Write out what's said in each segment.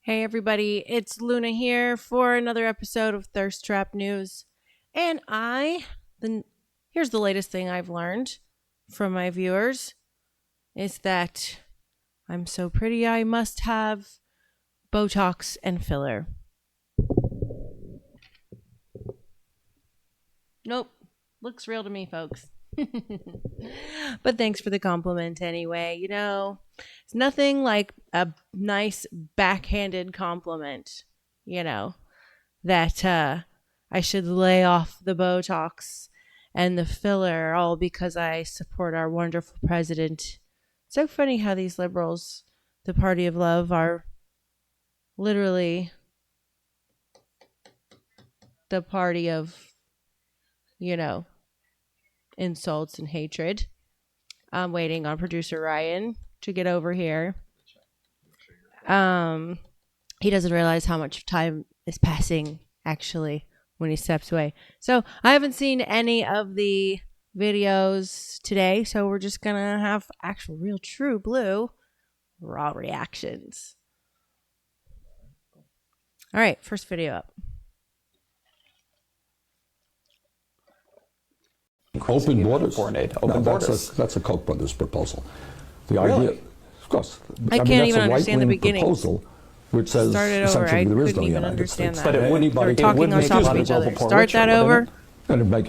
Hey everybody, it's Luna here for another episode of Thirst Trap News. And here's the latest thing I've learned from my viewers is that I'm so pretty I must have Botox and filler. Nope, looks real to me, folks. But thanks for the compliment anyway. You know, it's nothing like a nice backhanded compliment, that I should lay off the Botox and the filler all because I support our wonderful president. So funny how these liberals, the party of love, are literally the party of, insults and hatred. I'm waiting on producer Ryan to get over here. He doesn't realize how much time is passing actually when he steps away. So I haven't seen any of the videos today, so we're just gonna have actual real true blue raw reactions. All right, first video up. Open borders. Open borders. That's a Koch brothers proposal. The Really? idea, of course. I can't that's even a understand the right-wing beginning. proposal, which says Start it over. essentially I there is couldn't no even United understand States. that. But it wouldn't. They were It talking would on make top a of lot each other. global poor Start richer, that wouldn't over. it? And it'd make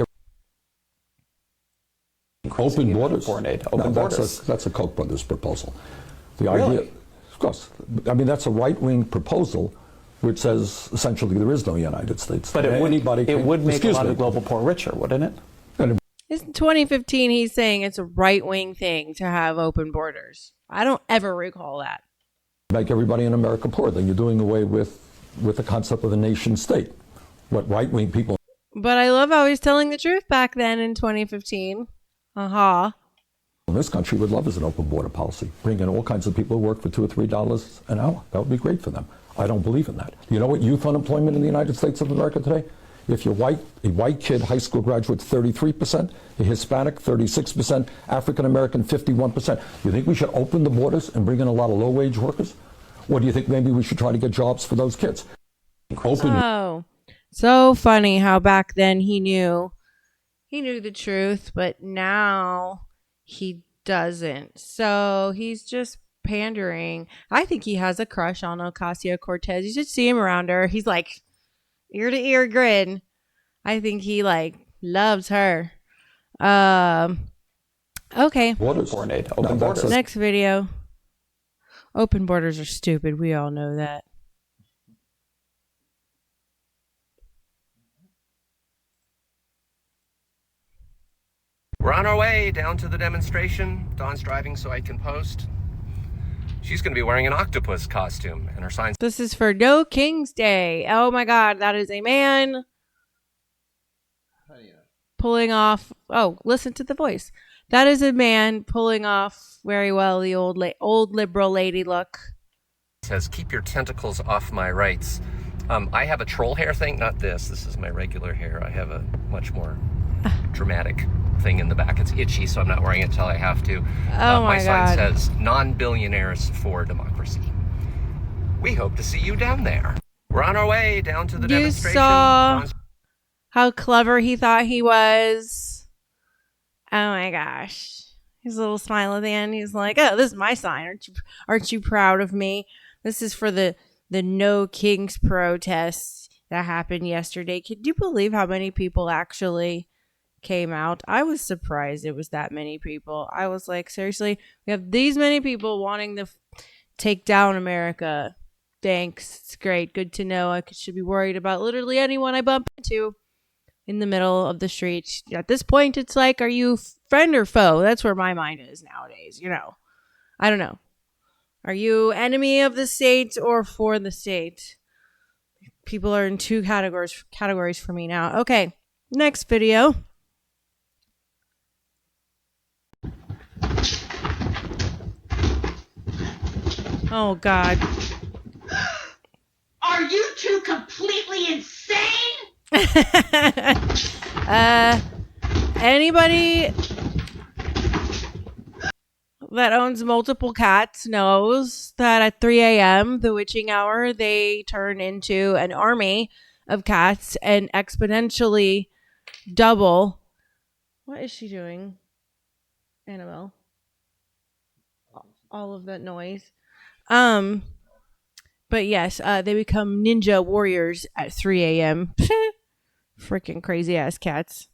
open borders. Foreign aid. Open borders. That's a Koch brothers proposal. The Really? idea, of course. That's a right-wing proposal, which says essentially there is no United States. But it would make a lot of the global poor richer, wouldn't it? In 2015, he's saying it's a right-wing thing to have open borders. I don't ever recall that. Make everybody in America poor. Then you're doing away with the concept of a nation state. What right-wing people But I love how he's telling the truth back then in 2015. Aha. in this country would love is an open border policy. Bring in all kinds of people who work for $2 or $3 an hour. That would be great for them. I don't believe in that. Do you know what youth unemployment in the United States of America today? If you're white, a white kid, high school graduate, 33%, a Hispanic, 36%, African American, 51%. You think we should open the borders and bring in a lot of low-wage workers? Or do you think maybe we should try to get jobs for those kids? Oh, so funny how back then he knew the truth, but now he doesn't. So he's just pandering. I think he has a crush on Ocasio-Cortez. You should see him around her. He's like ear to ear grin. I think he loves her. Okay. Borders. Foreign aid. Open borders. Next video. Open borders are stupid. We all know that. We're on our way down to the demonstration. Dawn's driving so I can post. She's going to be wearing an octopus costume, and her sign's... This is for No King's Day. Oh my God, that is a man pulling off. Oh, listen to the voice. That is a man pulling off very well the old liberal lady look. says, "Keep your tentacles off my rights." I have a troll hair thing, not this. This is my regular hair. I have a much more dramatic thing in the back. It's itchy, so I'm not wearing it till I have to. Oh my God. sign says, "Non-billionaires for democracy." We hope to see you down there. We're on our way down to the You demonstration. saw how clever he thought he was. Oh my gosh. His little smile at the end. He's like, "Oh, this is my sign. Aren't you proud of me?" This is for the No Kings protests that happened yesterday. Could you believe how many people actually came out? I was surprised it was that many people. I was like, seriously, we have these many people wanting to take down America. Thanks. It's great. Good to know. I should be worried about literally anyone I bump into in the middle of the street. At this point, it's like, are you friend or foe? That's where my mind is nowadays. I don't know. Are you enemy of the state or for the state? People are in two categories for me now. Okay, next video. Oh, God. Are you two completely insane? Anybody? that owns multiple cats knows that at 3 a.m., the witching hour, they turn into an army of cats and exponentially double. What is she doing, Annabelle? All of that noise. But yes, they become ninja warriors at 3 a.m. Freaking crazy ass cats.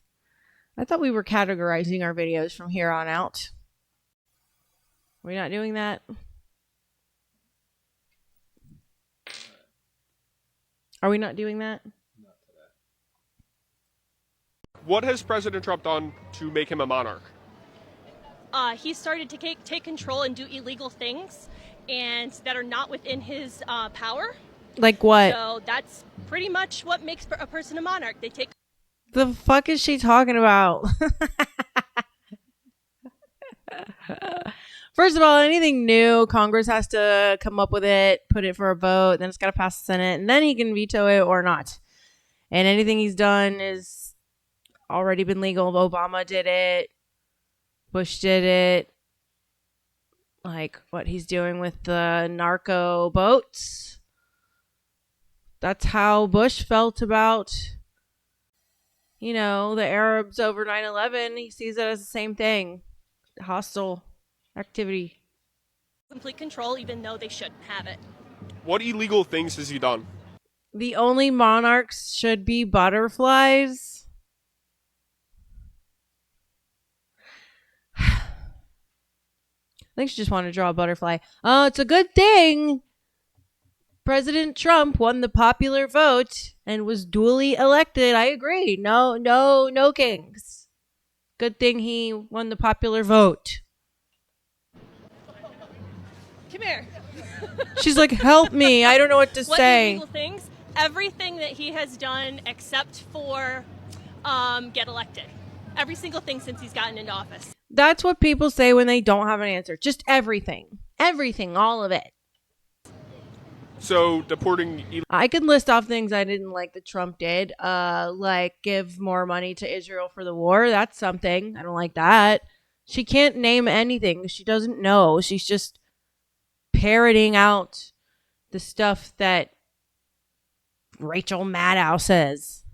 I thought we were categorizing our videos from here on out. Are we not doing that? Are we not doing that? What has President Trump done to make him a monarch? He started to take control and do illegal things and that are not within his power. Like what? So that's pretty much what makes a person a monarch. They take. The fuck is she talking about? First of all, anything new, Congress has to come up with it, put it for a vote, then it's got to pass the Senate, and then he can veto it or not. And anything he's done is already been legal. Obama did it. Bush did it. Like what he's doing with the narco boats. That's how Bush felt about, you know, the Arabs over 9/11. He sees it as the same thing. Hostile activity. Complete control, even though they shouldn't have it. What illegal things has he done? The only monarchs should be butterflies. I think she just wanted to draw a butterfly. Oh, it's a good thing President Trump won the popular vote and was duly elected. I agree. No kings. Good thing he won the popular vote. Come here. She's like, help me. I don't know what to What say. illegal things? Everything that he has done except for get elected. Every single thing since he's gotten into office. That's what people say when they don't have an answer. Just everything. Everything. All of it. So deporting. I could list off things I didn't like that Trump did. Like give more money to Israel for the war. That's something. I don't like that. She can't name anything. She doesn't know. She's just parroting out the stuff that Rachel Maddow says.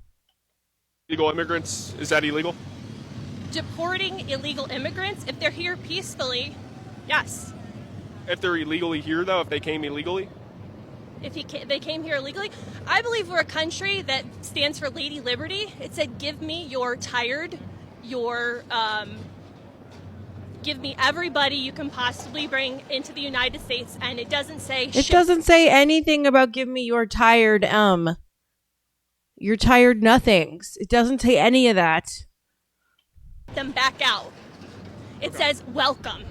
Illegal immigrants, is that illegal? Deporting illegal immigrants, if they're here peacefully, yes. If they're illegally here, though, if they came illegally? If they came here illegally, I believe we're a country that stands for Lady Liberty. It said, give me your tired, give me everybody you can possibly bring into the United States, and it doesn't say. It doesn't say anything about give me your tired nothings. It doesn't say any of that. Them back out. It says welcome.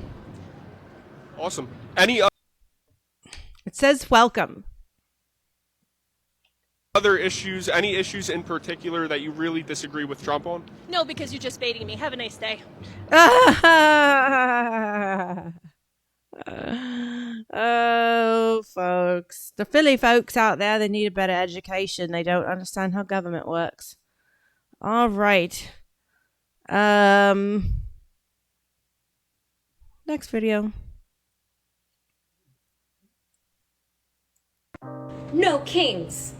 Awesome. It says welcome. Other issues, any issues in particular that you really disagree with Trump on? No, because you're just baiting me. Have a nice day. Oh, folks. The Philly folks out there, they need a better education. They don't understand how government works. All right. Next video. No kings.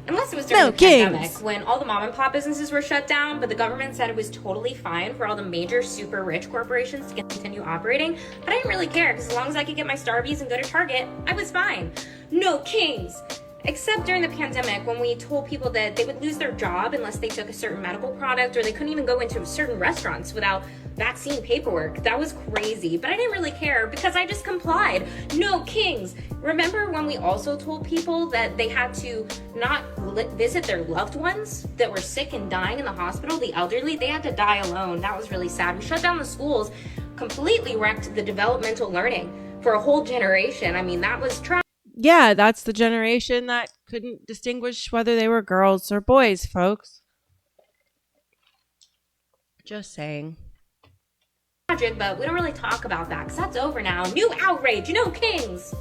Unless it was during the pandemic when all the mom and pop businesses were shut down, but the government said it was totally fine for all the major super rich corporations to continue operating. But I didn't really care because as long as I could get my Starbucks and go to Target, I was fine. No kings. Except during the pandemic when we told people that they would lose their job unless they took a certain medical product, or they couldn't even go into certain restaurants without vaccine paperwork. That was crazy, but I didn't really care because I just complied. No kings. Remember when we also told people that they had to not visit their loved ones that were sick and dying in the hospital, the elderly? They had to die alone. That was really sad. We shut down the schools, completely wrecked the developmental learning for a whole generation. I mean, that was tragic. Yeah, that's the generation that couldn't distinguish whether they were girls or boys, folks. Just saying. But we don't really talk about that because that's over now. New outrage, no kings.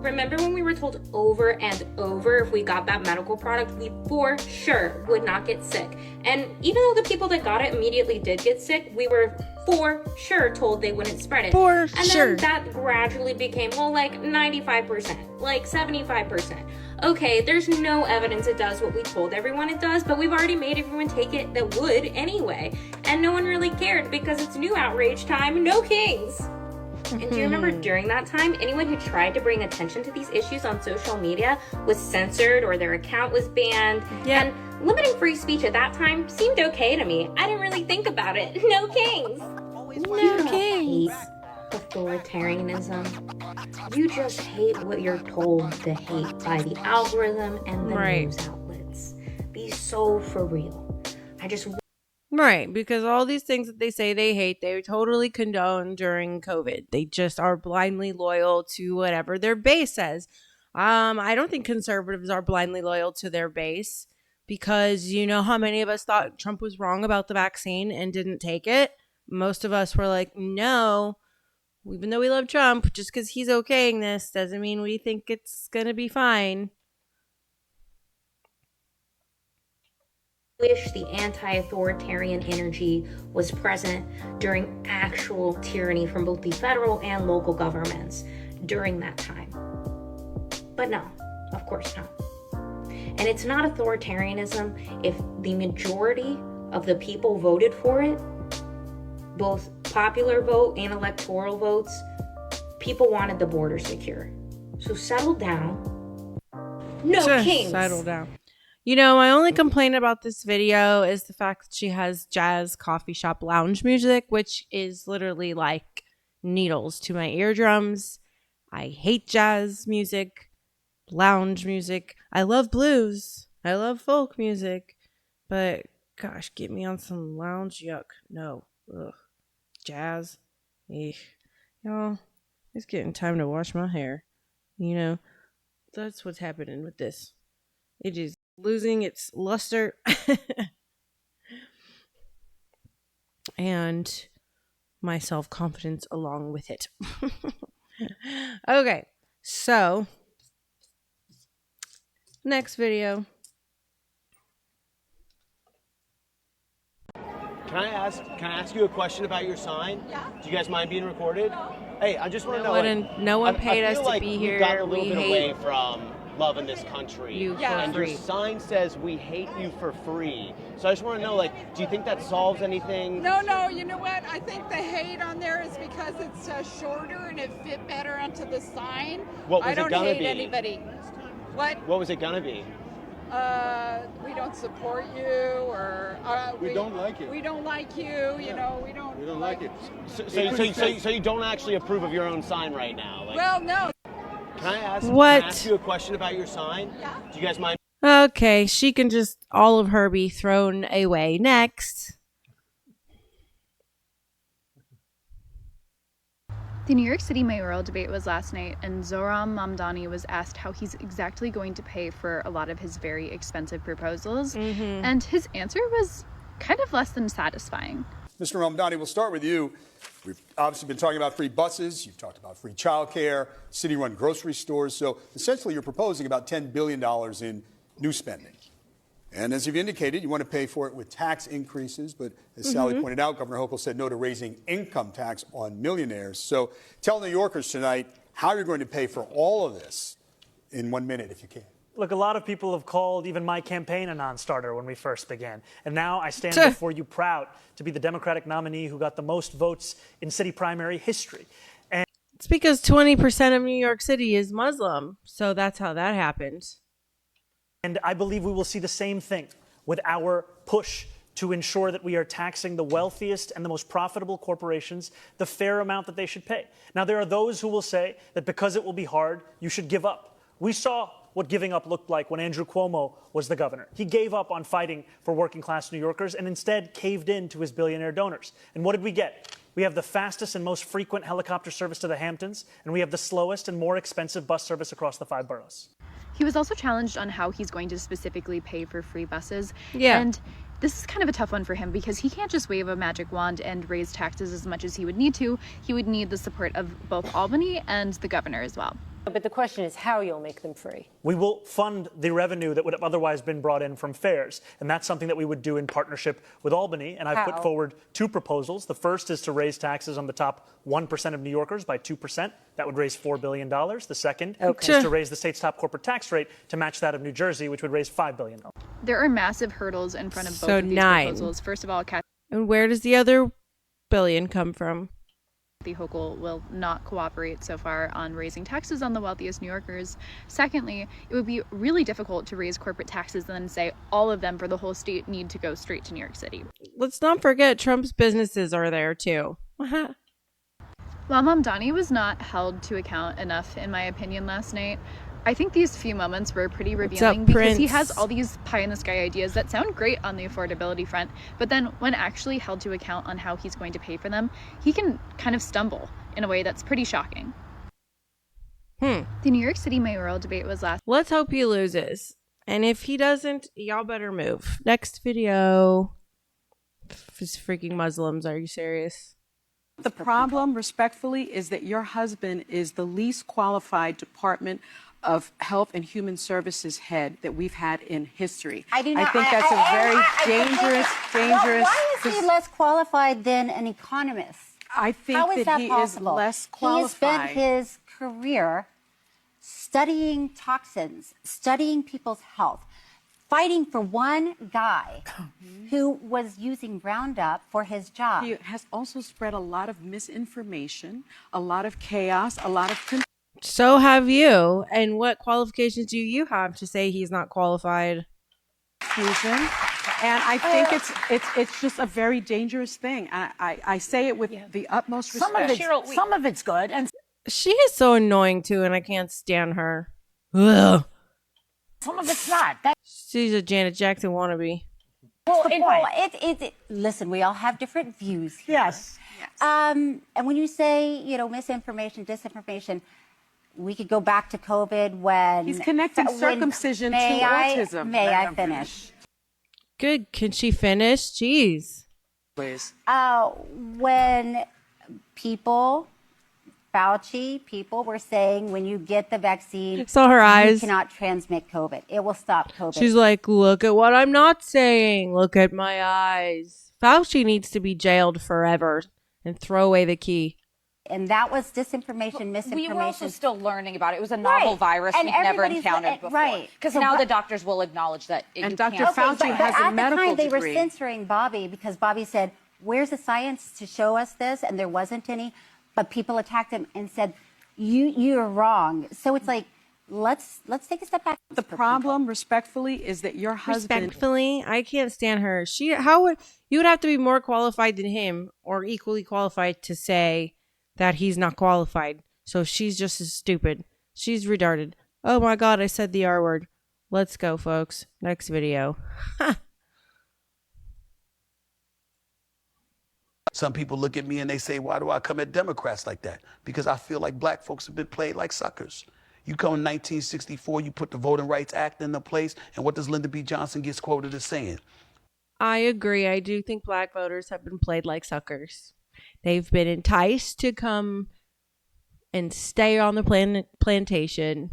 Remember when we were told over and over if we got that medical product, we for sure would not get sick. And even though the people that got it immediately did get sick, we were for sure told they wouldn't spread it. And then that gradually became, well, like 95%, like 75%. Okay, there's no evidence it does what we told everyone it does, but we've already made everyone take it that would anyway. And no one really cared because it's new outrage time, no kings. And do you remember during that time, anyone who tried to bring attention to these issues on social media was censored or their account was banned? And limiting free speech at that time seemed okay to me. I didn't really think about it. No kings. No kings. Hate authoritarianism. You just hate what you're told to hate by the algorithm and the news outlets. Be so for real. Right, because all these things that they say they hate, they totally condone during COVID. They just are blindly loyal to whatever their base says. I don't think conservatives are blindly loyal to their base because you know how many of us thought Trump was wrong about the vaccine and didn't take it? Most of us were like, no, even though we love Trump, just because he's okaying this doesn't mean we think it's going to be fine. Wish the anti-authoritarian energy was present during actual tyranny from both the federal and local governments during that time. But no, of course not. And it's not authoritarianism if the majority of the people voted for it, both popular vote and electoral votes, people wanted the border secure. So settle down. No kings. Settle down. You know, my only complaint about this video is the fact that she has jazz coffee shop lounge music, which is literally like needles to my eardrums. I hate jazz music, lounge music. I love blues. I love folk music. But gosh, get me on some lounge. Yuck. No. Ugh. Jazz. Eesh. Y'all, it's getting time to wash my hair. You know, that's what's happening with this. It is losing its luster and my self-confidence along with it. Okay, so next video. Can I ask you a question about your sign? Yeah. Do you guys mind being recorded? No. Hey, I just want to know. No one paid us to be here. We've gotten a little bit away from loving this country. And free. your sign says we hate you for free. So I just want to know, like, do you think that solves anything? No, you know what? I think the hate on there is because it's shorter and it fit better onto the sign. What was I don't it gonna hate be? Anybody. What was it gonna be? We don't support you, or we don't like it. We don't like you. You know, we don't like it. So you don't actually approve of your own sign right now? Like, well, no. Can I ask you a question about your sign? Yeah. Do you guys mind? Okay, she can just all of her be thrown away. Next. The New York City mayoral debate was last night, and Zohran Mamdani was asked how he's exactly going to pay for a lot of his very expensive proposals, and his answer was kind of less than satisfying. Mr. Mamdani, we'll start with you. We've obviously been talking about free buses. You've talked about free childcare, city-run grocery stores. So essentially, you're proposing about $10 billion in new spending. And as you've indicated, you want to pay for it with tax increases. But as Sally pointed out, Governor Hochul said no to raising income tax on millionaires. So tell New Yorkers tonight how you're going to pay for all of this in 1 minute, if you can. Look, a lot of people have called even my campaign a non-starter when we first began. And now I stand before you proud to be the Democratic nominee who got the most votes in city primary history. And it's because 20% of New York City is Muslim. So that's how that happened. And I believe we will see the same thing with our push to ensure that we are taxing the wealthiest and the most profitable corporations the fair amount that they should pay. Now, there are those who will say that because it will be hard, you should give up. We saw what giving up looked like when Andrew Cuomo was the governor. He gave up on fighting for working-class New Yorkers and instead caved in to his billionaire donors. And what did we get? We have the fastest and most frequent helicopter service to the Hamptons, and we have the slowest and more expensive bus service across the 5 boroughs. He was also challenged on how he's going to specifically pay for free buses. Yeah. And this is kind of a tough one for him because he can't just wave a magic wand and raise taxes as much as he would need to. He would need the support of both Albany and the governor as well. But the question is how you'll make them free. We will fund the revenue that would have otherwise been brought in from fares. And that's something that we would do in partnership with Albany. And I've put forward two proposals. The first is to raise taxes on the top 1% of New Yorkers by 2%. That would raise $4 billion. The second is to raise the state's top corporate tax rate to match that of New Jersey, which would raise $5 billion. There are massive hurdles in front of both of these proposals. First of all, and where does the other billion come from? Kathy Hochul will not cooperate so far on raising taxes on the wealthiest New Yorkers. Secondly, it would be really difficult to raise corporate taxes and then say all of them for the whole state need to go straight to New York City. Let's not forget Trump's businesses are there too. While Mamdani was not held to account enough, in my opinion, last night, I think these few moments were pretty revealing because he has all these pie-in-the-sky ideas that sound great on the affordability front, but then when actually held to account on how he's going to pay for them, he can kind of stumble in a way that's pretty shocking. The New York City mayoral debate was last. Let's hope he loses. And if he doesn't, y'all better move. Next video. It's freaking Muslims. Are you serious? The problem, respectfully, is that your husband is the least qualified Department of Health and Human Services head that we've had in history. I think that's a very dangerous. Why is he less qualified than an economist? I think that he is less qualified. He has spent his career studying toxins, studying people's health, fighting for one guy who was using Roundup for his job. He has also spread a lot of misinformation, a lot of chaos, a lot of... So have you. And what qualifications do you have to say he's not qualified? Confusion. And I think it's just a very dangerous thing. I say it with the utmost respect. Some of it's good. And she is so annoying too, and I can't stand her. Ugh. some of it's not. She's a Janet Jackson wannabe. Well, listen, we all have different views here. Yes. And when you say, misinformation, disinformation, we could go back to COVID when... He's connecting circumcision to autism. May I finish? Good. Can she finish? Jeez. Please. When Fauci people were saying when you get the vaccine, saw her eyes. You cannot transmit COVID. It will stop COVID. She's like, look at what I'm not saying. Look at my eyes. Fauci needs to be jailed forever and throw away the key. And that was disinformation, misinformation. We were also still learning about it. It was a novel virus we've never encountered before. Right. Because now the doctors will acknowledge that and Dr. Fauci has a medical degree. At the time, they were censoring Bobby because Bobby said, where's the science to show us this? And there wasn't any. But people attacked him and said, you're wrong. So it's like, let's take a step back. The problem, respectfully, is that your husband... Respectfully, I can't stand her. You would have to be more qualified than him or equally qualified to say that he's not qualified. So she's just as stupid. She's retarded. Oh my God, I said the R word. Let's go, folks. Next video. Some people look at me and they say, why do I come at Democrats like that? Because I feel like black folks have been played like suckers. You come in 1964, you put the Voting Rights Act into place, and what does Lyndon B. Johnson gets quoted as saying? I agree. I do think black voters have been played like suckers. They've been enticed to come and stay on the plantation.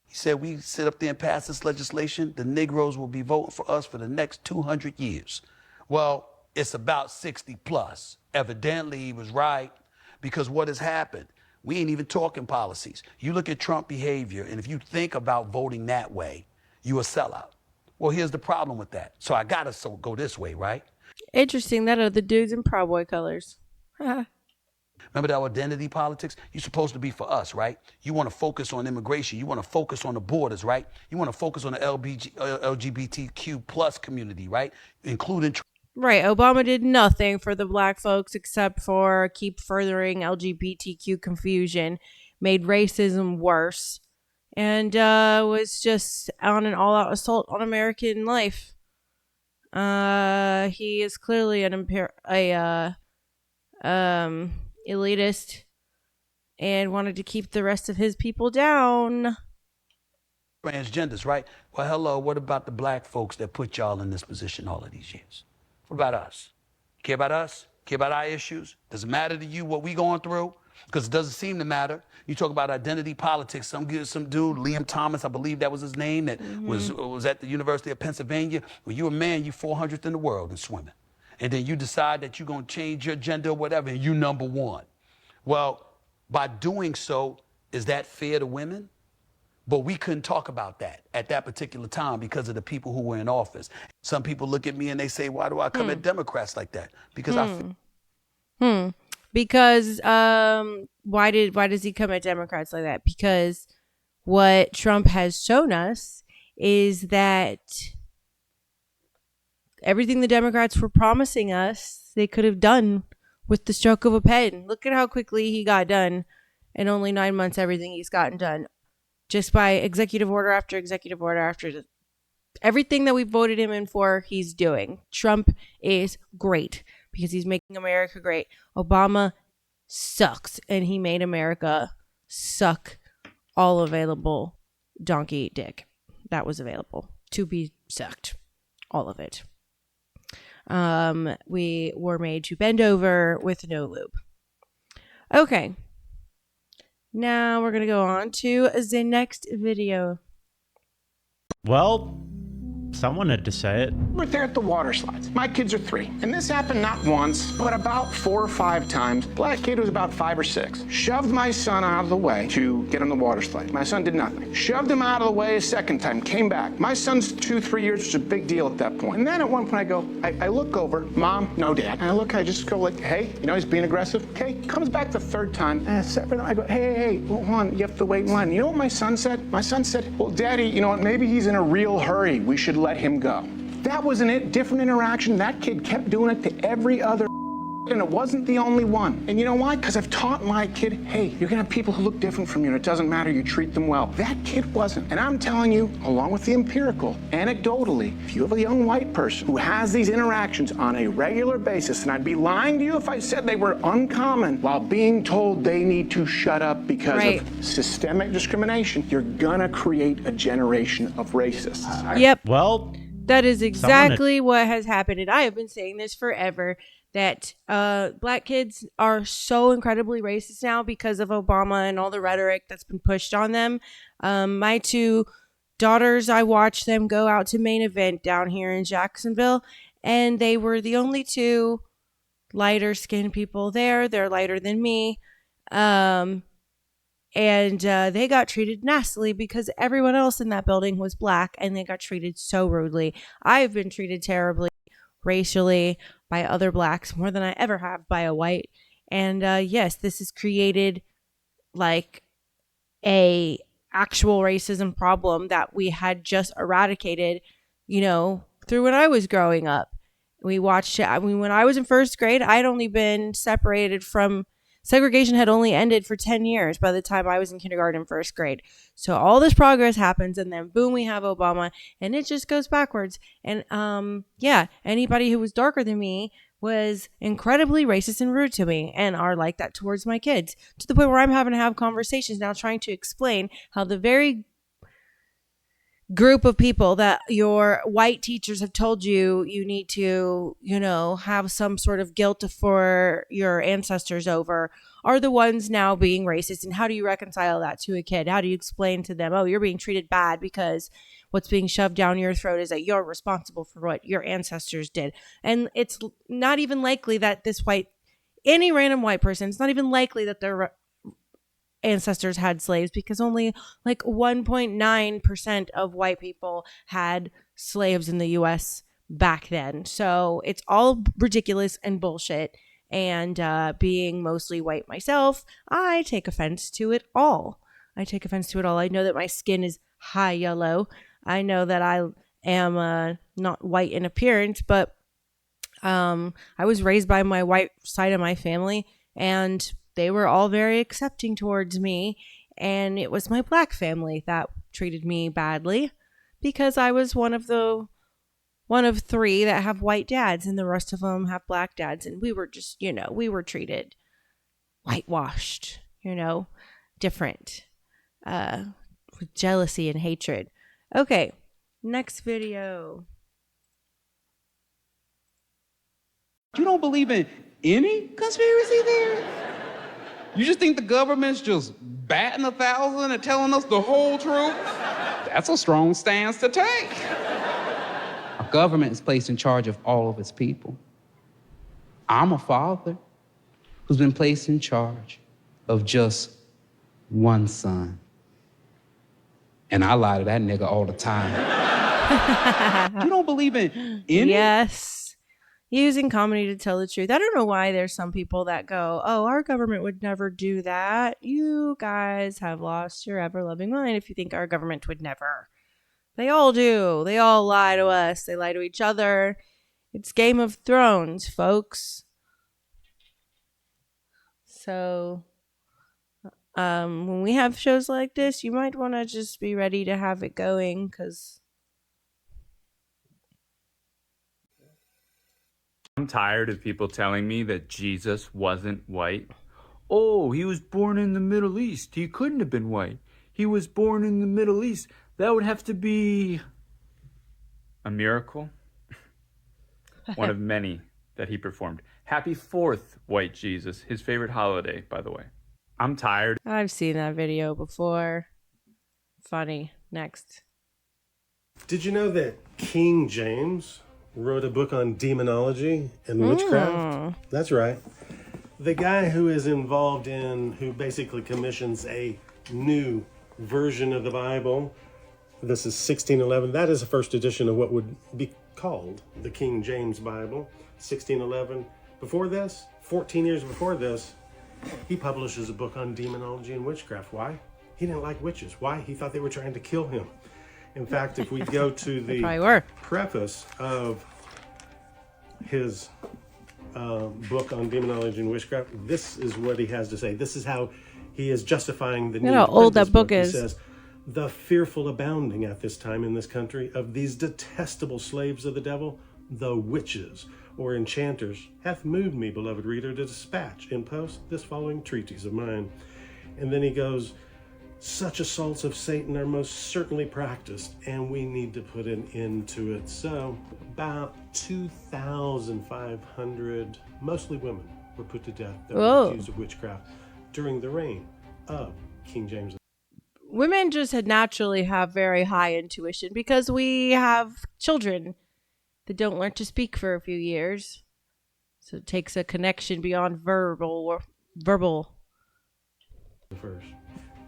He said, we sit up there and pass this legislation, the Negroes will be voting for us for the next 200 years. Well, it's about 60 plus. Evidently, he was right, because what has happened? We ain't even talking policies. You look at Trump behavior, and if you think about voting that way, you a sellout. Well, here's the problem with that. So I got to go this way, right? Interesting. That are the dudes in Proud Boy colors. Remember that identity politics? You're supposed to be for us, right? You want to focus on immigration. You want to focus on the borders, right? You want to focus on the LGBTQ plus community, right? Including... Right. Obama did nothing for the black folks except for keep furthering LGBTQ confusion, made racism worse, and was just on an all-out assault on American life. He is clearly an elitist and wanted to keep the rest of his people down. Transgenders, right? Well, hello, what about the black folks that put y'all in this position all of these years? What about us? Care about us? Care about our issues? Does it matter to you what we going through? Because it doesn't seem to matter. You talk about identity politics. Some dude, Liam Thomas, I believe that was his name, that was at the University of Pennsylvania. When you're a man, you're 400th in the world in swimming. And then you decide that you're going to change your gender or whatever, and you number one. Well, by doing so, is that fair to women? But we couldn't talk about that at that particular time because of the people who were in office. Some people look at me and they say, why do I come at Democrats like that? Because I feel Because why does he come at Democrats like that? Because what Trump has shown us is that everything the Democrats were promising us, they could have done with the stroke of a pen. Look at how quickly he got done. In only 9 months, everything he's gotten done. Just by executive order after executive order after everything that we voted him in for, he's doing. Trump is great because he's making America great. Obama sucks, and he made America suck all available donkey dick that was available to be sucked. All of it. We were made to bend over with no lube. Okay. Now we're going to go on to the next video. Well, someone had to say it. We're there at the water slides. My kids are 3. And this happened not once, but about 4 or 5 times. Black kid was about 5 or 6. Shoved my son out of the way to get on the water slide. My son did nothing. Shoved him out of the way a second time, came back. My son's 2-3 years, was a big deal at that point. And then at one point I look over, Mom, no Dad. And I just go like, hey, he's being aggressive. Okay, comes back the third time. And I go, hey, hold on, you have to wait in line. You know what my son said? My son said, well, Daddy, you know what, maybe he's in a real hurry. We should let him go. That was a different interaction. That kid kept doing it to every other and it wasn't the only one. And you know why? Because I've taught my kid, hey, you're going to have people who look different from you, and it doesn't matter, you treat them well. That kid wasn't. And I'm telling you, along with the empirical, anecdotally, if you have a young white person who has these interactions on a regular basis, and I'd be lying to you if I said they were uncommon, while being told they need to shut up because of systemic discrimination, you're going to create a generation of racists. Yep. Well, that is exactly what has happened. And I have been saying this forever, that black kids are so incredibly racist now because of Obama and all the rhetoric that's been pushed on them. My 2 daughters, I watched them go out to Main Event down here in Jacksonville, and they were the only 2 lighter skinned people there. They're lighter than me. And they got treated nastily because everyone else in that building was black, and they got treated so rudely. I've been treated terribly racially by other blacks more than I ever have by a white. And yes, this has created like a actual racism problem that we had just eradicated, through when I was growing up. We watched it. I mean, when I was in first grade, I'd only been separated from segregation had only ended for 10 years by the time I was in kindergarten and first grade. So all this progress happens, and then boom, we have Obama, and it just goes backwards. And anybody who was darker than me was incredibly racist and rude to me, and are like that towards my kids, to the point where I'm having to have conversations now trying to explain how the very group of people that your white teachers have told you need to, have some sort of guilt for your ancestors over, are the ones now being racist. And how do you reconcile that to a kid? How do you explain to them, oh, you're being treated bad because what's being shoved down your throat is that you're responsible for what your ancestors did? And it's not even likely that any random white person, it's not even likely that their ancestors had slaves, because only like 1.9% of white people had slaves in the US back then. So it's all ridiculous and bullshit. And being mostly white myself, I take offense to it all. I know that my skin is high yellow. I know that I am not white in appearance, but I was raised by my white side of my family, and they were all very accepting towards me. And it was my black family that treated me badly because I was one of 3 that have white dads, and the rest of them have black dads. And we were just, we were treated whitewashed, different, with jealousy and hatred. Okay, next video. You don't believe in Any conspiracy theory? You just think the government's just batting 1,000 and telling us the whole truth? That's a strong stance to take. Our government is placed in charge of all of its people. I'm a father who's been placed in charge of just one son. And I lie to that nigga all the time. You don't believe in any? Yes. Using comedy to tell the truth. I don't know why there's some people that go, oh, our government would never do that. You guys have lost your ever-loving mind if you think our government would never. They all do. They all lie to us. They lie to each other. It's Game of Thrones, folks. So, when we have shows like this, you might want to just be ready to have it going, because I'm tired of people telling me that Jesus wasn't white. Oh, he was born in the Middle East. He couldn't have been white. He was born in the Middle East. That would have to be a miracle. One of many that he performed. Happy 4th, white Jesus. His favorite holiday, by the way. I'm tired. I've seen that video before. Funny. Next. Did you know that King James wrote a book on demonology and witchcraft? That's right. The guy who is involved who basically commissions a new version of the Bible. This is 1611. That is the first edition of what would be called the King James Bible. 1611. Before this, 14 years before this, he publishes a book on demonology and witchcraft. Why? He didn't like witches. Why? He thought they were trying to kill him. In fact, if we go to the preface of his book on demonology and witchcraft, this is what he has to say. This is how he is justifying the need. You know how old that book is. He says, the fearful abounding at this time in this country of these detestable slaves of the devil, the witches or enchanters, hath moved me, beloved reader, to dispatch in post this following treatise of mine. And then he goes, such assaults of Satan are most certainly practiced, and we need to put an end to it. So about 2,500, mostly women, were put to death that were accused of witchcraft during the reign of King James. Women just naturally have very high intuition because we have children that don't learn to speak for a few years. So it takes a connection beyond verbal. First.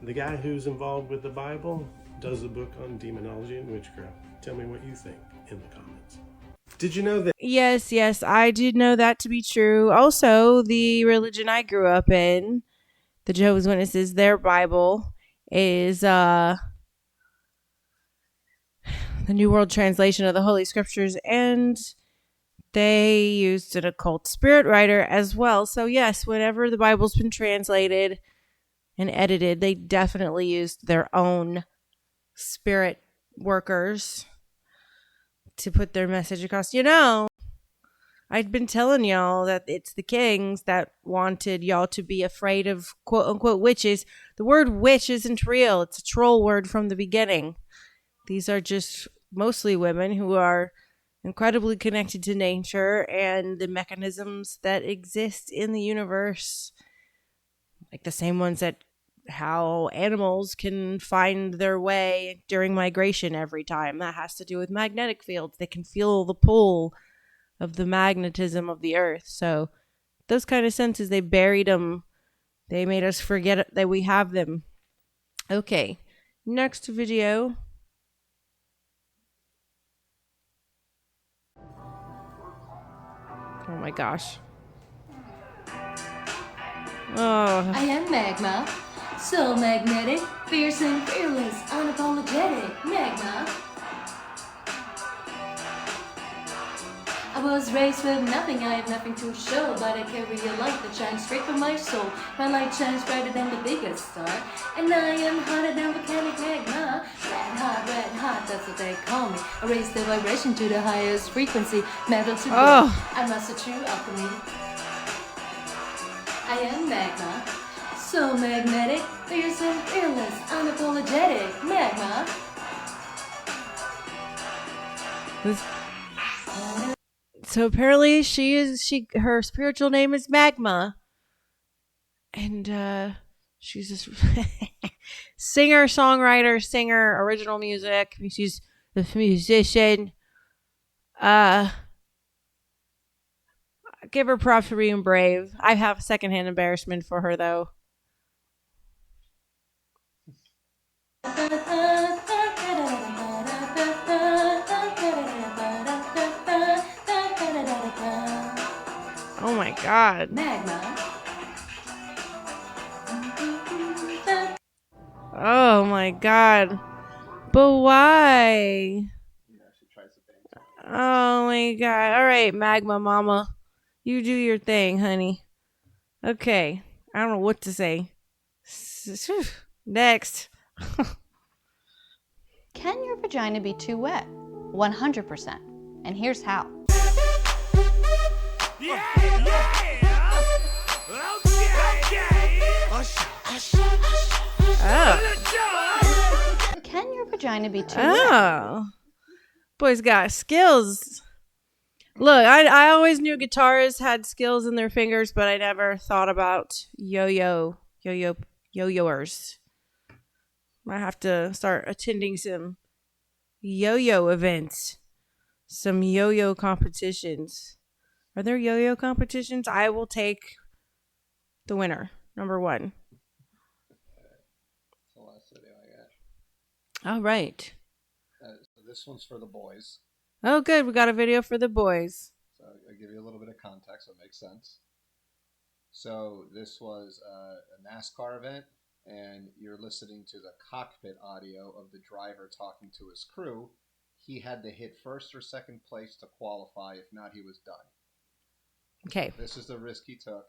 The guy who's involved with the Bible does a book on demonology and witchcraft. Tell me what you think in the comments. Did you know that? Yes, I did know that to be true. Also, the religion I grew up in, the Jehovah's Witnesses, their Bible is the New World Translation of the Holy Scriptures, and they used an occult spirit writer as well. So yes, whenever the Bible's been translated and edited, they definitely used their own spirit workers to put their message across. You know, I'd been telling y'all that it's the kings that wanted y'all to be afraid of quote unquote witches. The word witch isn't real. It's a troll word from the beginning. These are just mostly women who are incredibly connected to nature and the mechanisms that exist in the universe. Like the same ones that how animals can find their way during migration every time. That has to do with magnetic fields. They can feel the pull of the magnetism of the earth. So those kind of senses, they buried them. They made us forget that we have them. Okay, next video. Oh my gosh. Oh. I am magma, so magnetic, fierce and fearless, unapologetic, magma. I was raised with nothing, I have nothing to show, but I carry a light that shines straight from my soul. My light shines brighter than the biggest star, and I am hotter than volcanic magma. Red hot, that's what they call me. I raise the vibration to the highest frequency, metal to gold. I master true alchemy. I am magma, so magnetic, fierce and fearless, unapologetic, magma. So apparently her spiritual name is Magma. And she's this singer, songwriter, original music. She's a musician. Give her props for being brave. I have secondhand embarrassment for her though. Oh my god. Magma. Oh my god. But why? Oh my god. All right, Magma Mama. You do your thing, honey. Okay. I don't know what to say. Next. Can your vagina be too wet? 100%. And here's how. Oh. Can your vagina be too wet? Oh. Boys got skills. Look, I always knew guitarists had skills in their fingers, but I never thought about yo-yoers. I have to start attending some yo-yo events, some yo-yo competitions. Are there yo-yo competitions? I will take the winner, number 1. That's the last video I got. All right. So this one's for the boys. Oh, good. We got a video for the boys. So I'll give you a little bit of context so it makes sense. So this was a NASCAR event, and you're listening to the cockpit audio of the driver talking to his crew. He had to hit first or second place to qualify. If not, he was done. Okay. This is the risk he took.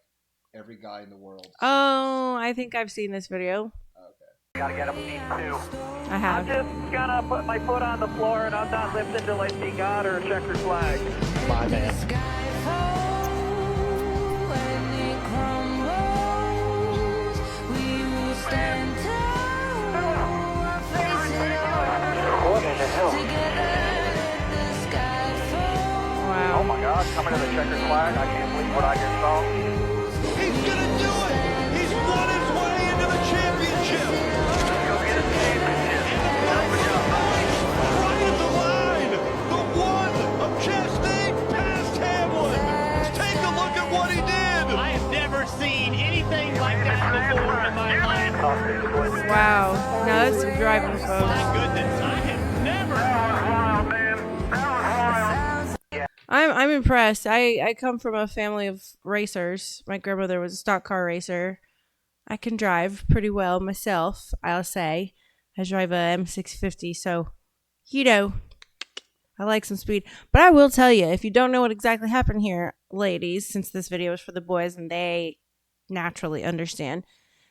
Every guy in the world. Oh, I think I've seen this video. Okay. Gotta get up E2. I have. I'm just gonna put my foot on the floor and I'm not lifting until I see God or a checkered flag. My man. What in the hell? Wow. Oh my God, coming to the checkered flag. I can't believe what I just saw. He's gonna do it! He's won his way into the championship! Go get a championship. Right at the line! The one of Chastain past Hamlin! Take a look at what he did! I have never seen anything like that before in my life. Wow. Now that's some driving, folks. My goodness, I have never. I'm impressed. I come from a family of racers. My grandmother was a stock car racer. I can drive pretty well myself, I'll say. I drive a M650, so, I like some speed. But I will tell you, if you don't know what exactly happened here, ladies, since this video is for the boys and they naturally understand,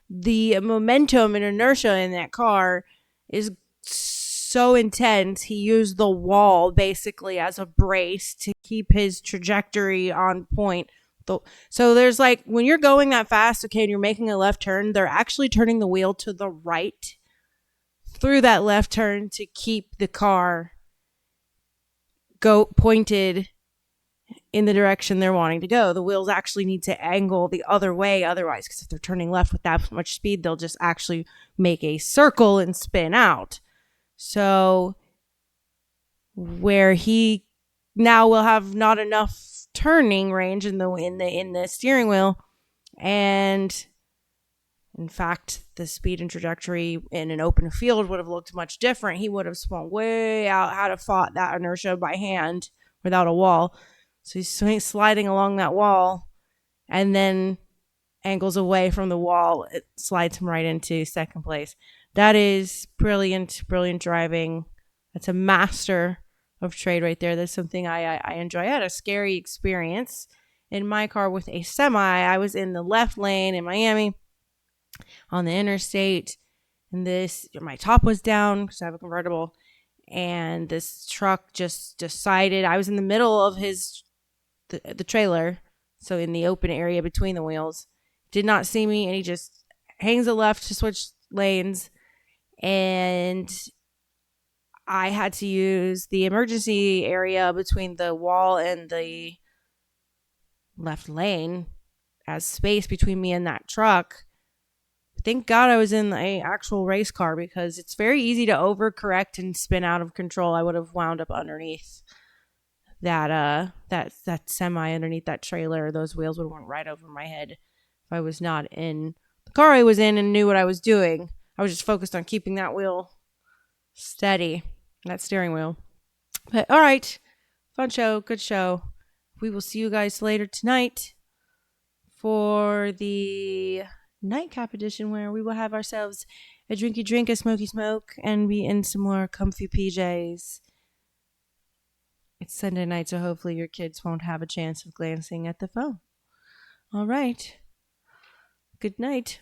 the momentum and inertia in that car is so intense. He used the wall basically as a brace to keep his trajectory on point. So there's like, when you're going that fast, okay, and you're making a left turn, they're actually turning the wheel to the right through that left turn to keep the car pointed in the direction they're wanting to go. The wheels actually need to angle the other way otherwise, because if they're turning left with that much speed, they'll just actually make a circle and spin out. So where he now will have not enough turning range in the steering wheel, and in fact the speed and trajectory in an open field would have looked much different. He would have swung way out, had to fought that inertia by hand without a wall. So he's sliding along that wall and then angles away from the wall. It slides him right into second place. That is brilliant driving. That's a master of trade right there. That's something I enjoy. I had a scary experience in my car with a semi. I was in the left lane in Miami on the interstate, and my top was down because I have a convertible, and this truck just decided, I was in the middle of the trailer, so in the open area between the wheels, did not see me, and he just hangs a left to switch lanes, and I had to use the emergency area between the wall and the left lane as space between me and that truck. Thank God I was in a actual race car, because it's very easy to overcorrect and spin out of control. I would have wound up underneath that semi, underneath that trailer. Those wheels would have went right over my head if I was not in the car I was in and knew what I was doing. I was just focused on keeping that wheel steady, that steering wheel. But all right, fun show, good show. We will see you guys later tonight for the nightcap edition, where we will have ourselves a drinky drink, a smoky smoke, and be in some more comfy PJs. It's Sunday night, so hopefully your kids won't have a chance of glancing at the phone. All right. Good night.